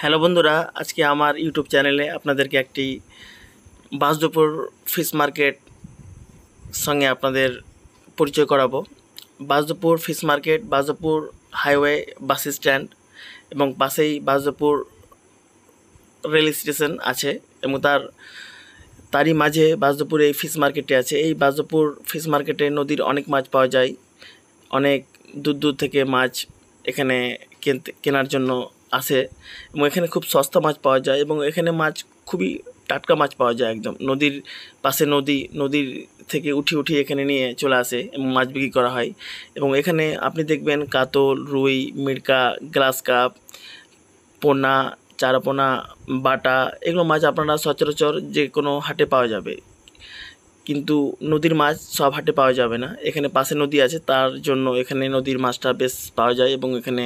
Hello বন্ধুরা, আজকে আমার ইউটিউব চ্যানেলে আপনাদেরকে একটি বাসুদেবপুর ফিশ মার্কেট সঙ্গে আপনাদের পরিচয় করাবো। Basudebpur fish market Basudebpur highway bus stand এবং পাশেই বাসুদেবপুর রেল স্টেশন আছে এবং তারই মাঝে বাসুদেবপুর এই ফিশ মার্কেটটি আছে। এই বাসুদেবপুর ফিশ মার্কেটে নদীর অনেক মাছ পাওয়া যায়। অনেক দূর দূর থেকে মাছ এখানে কেনার জন্য আসে এবং এখানে খুব সস্তা মাছ পাওয়া যায় এবং এখানে মাছ খুবই টাটকা মাছ পাওয়া যায়। একদম নদীর পাশে নদীর থেকে উঠিয়ে এখানে নিয়ে চলে আসে এবং মাছ বিক্রি করা হয়। এবং এখানে আপনি দেখবেন কাতল, রুই, মিরকা, গ্লাস কাপ, পোনা, চারাপোনা, বাটা এগুলো মাছ আপনারা সচরাচর যে কোনো হাটে পাওয়া যাবে, কিন্তু নদীর মাছ সব হাটে পাওয়া যাবে না। এখানে পাশে নদী আছে, তার জন্য এখানে নদীর মাছটা বেশ পাওয়া যায় এবং এখানে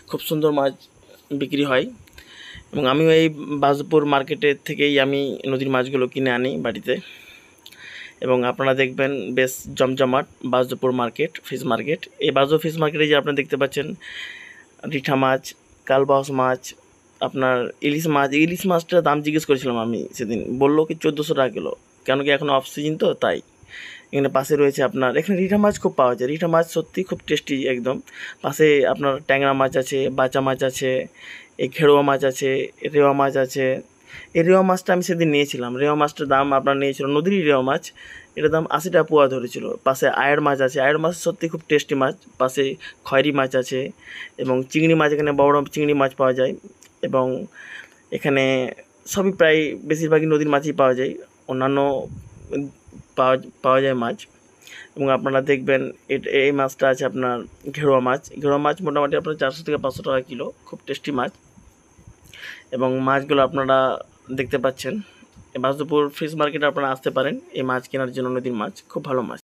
খুব সুন্দর মাছ বিক্রি হয়। এবং আমিও এই বাসুদেবপুর মার্কেটের থেকেই আমি নদীর মাছগুলো কিনে আনি বাড়িতে। এবং আপনারা দেখবেন বেশ জমজমাট বাসুদেবপুর মার্কেট ফিশ মার্কেট। এই বাসুদেবপুর ফিশ মার্কেটে যে আপনারা দেখতে পাচ্ছেন রিঠা মাছ, কালবাউস মাছ, আপনার ইলিশ মাছটার দাম জিজ্ঞেস করেছিলাম আমি সেদিন, বললো কি 1400 টাকা কিলো, কেন কি এখন অফ সিজন তো তাই। এখানে পাশে রয়েছে আপনার, এখানে রিঠা মাছ খুব পাওয়া যায়। রিঠা মাছ সত্যি খুব টেস্টি একদম। পাশে আপনার ট্যাংরা মাছ আছে, বাচা মাছ আছে, এই ঘেড়োয়া মাছ আছে, রেওয়া মাছ আছে। এই রেওয়া মাছটা আমি সেদিন নিয়েছিলাম। রেওয়া মাছটার দাম আপনার নিয়েছিল, নদীরই রেওয়া মাছ, এটার দাম 80 টাকা পোয়া ধরেছিল। পাশে আয়ের মাছ আছে, আয়ের মাছ সত্যি খুব টেস্টি মাছ। পাশে খয়েরি মাছ আছে এবং চিংড়ি মাছ, এখানে বড় চিংড়ি মাছ পাওয়া যায়। এবং এখানে সবই প্রায় বেশিরভাগই নদীর মাছই পাওয়া যায়, অন্যান্য পাওয়া যায় মাছ। এবং আপনারা দেখবেন এই মাছটা আছে আপনার ঘেড়োয়া মাছ মোটামুটি আপনার 400 থেকে 500 টাকা কিলো, খুব টেস্টি মাছ। এবং মাছগুলো আপনারা দেখতে পাচ্ছেন। বাসুদেবপুর ফিশ মার্কেটে আপনারা আসতে পারেন এই মাছ কেনার জন্য। নদীর মাছ খুব ভালো মাছ।